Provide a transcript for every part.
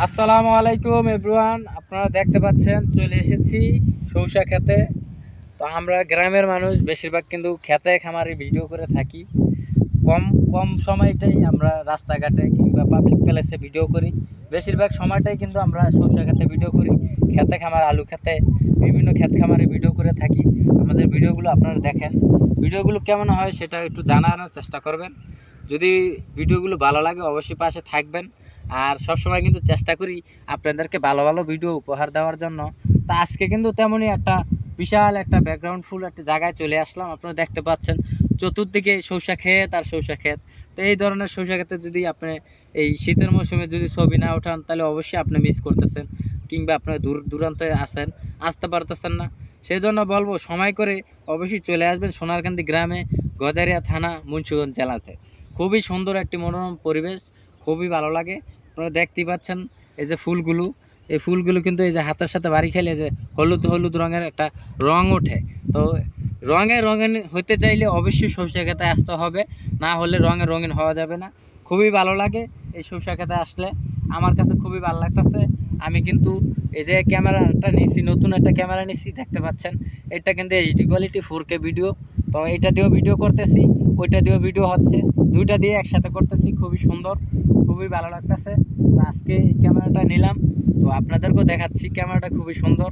আসসালামু আলাইকুম এভরিওয়ান, আপনারা দেখতে পাচ্ছেন চলে এসেছি সৌষা খেতে। তো আমরা গ্রামের মানুষ বেশিরভাগ কিন্তু খেতে খামারে ভিডিও করে থাকি। কম কম সময়টাই আমরা রাস্তাঘাটে কিংবা পাবলিক প্লেসে ভিডিও করি। বেশিরভাগ সময়টাই কিন্তু আমরা সৌষা খেতে ভিডিও করি, খেতে খামার আলু খেতে বিভিন্ন ক্ষেত খামারে ভিডিও করে থাকি। আমাদের ভিডিওগুলো আপনারা দেখেন, ভিডিওগুলো কেমন হয় সেটা একটু জানানোর চেষ্টা করবেন। যদি ভিডিওগুলো ভালো লাগে অবশ্যই পাশে থাকবেন। আর সবসময় কিন্তু চেষ্টা করি আপনাদেরকে ভালো ভালো ভিডিও উপহার দেওয়ার জন্য। তা আজকে কিন্তু তেমনই একটা বিশাল একটা ব্যাকগ্রাউন্ড ফুল একটা জায়গায় চলে আসলাম। আপনারা দেখতে পাচ্ছেন চতুর্দিকে সরিষা ক্ষেত আর সরিষা ক্ষেত। তো এই ধরনের সরিষা ক্ষেতে যদি আপনি এই শীতের মৌসুমে যদি ছবি না ওঠান তাহলে অবশ্যই আপনি মিস করতেছেন, কিংবা আপনার দূর দূরান্তে আসতে পারতেছেন না। সেই জন্য বলবো সময় করে অবশ্যই চলে আসবেন সোনারকান্দি গ্রামে, গজারিয়া থানা, মুন্সিগঞ্জ জেলাতে। খুবই সুন্দর একটি মনোরম পরিবেশ, খুবই ভালো লাগে। আপনারা দেখতেই পাচ্ছেন এই যে ফুলগুলো, এই ফুলগুলো কিন্তু এই যে হাতের সাথে বাড়ি খেলে যে হলুদ হলুদ রঙের একটা রং ওঠে। তো রঙে রঙিন হতে চাইলে অবশ্যই সরিষা খেতে আসতে হবে, না হলে রঙে রঙিন হওয়া যাবে না। খুবই ভালো লাগে এই সরিষা খেতে আসলে, আমার কাছে খুবই ভালো লাগতেছে। আমি কিন্তু এই যে ক্যামেরাটা নিছি, নতুন একটা ক্যামেরা নিছি, দেখতে পাচ্ছেন এটা কিন্তু এইচডি কোয়ালিটি 4K ভিডিও। তো এটা দিয়েও ভিডিও করতেছি, ওইটা দিয়েও ভিডিও হচ্ছে, দুইটা দিয়ে একসাথে করতেছি। খুবই সুন্দর, খুবই ভালো লাগতেছে। তো আজকে এই ক্যামেরাটা নিলাম, তো আপনাদেরকেও দেখাচ্ছি। ক্যামেরাটা খুবই সুন্দর।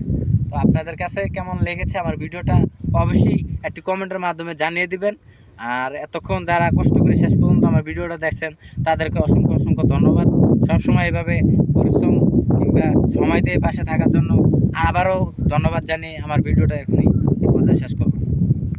তো আপনাদের কাছে কেমন লেগেছে আমার ভিডিওটা অবশ্যই একটি কমেন্টের মাধ্যমে জানিয়ে দিবেন। আর এতক্ষণ যারা কষ্ট করে শেষ পর্যন্ত আমার ভিডিওটা দেখছেন তাদেরকে অসংখ্য অসংখ্য ধন্যবাদ। সবসময় এভাবে পরিশ্রম কিংবা সময় দিয়ে পাশে থাকার জন্য আবারও ধন্যবাদ জানিয়ে আমার ভিডিওটা এখনই এই পর্যায়ে শেষ করব।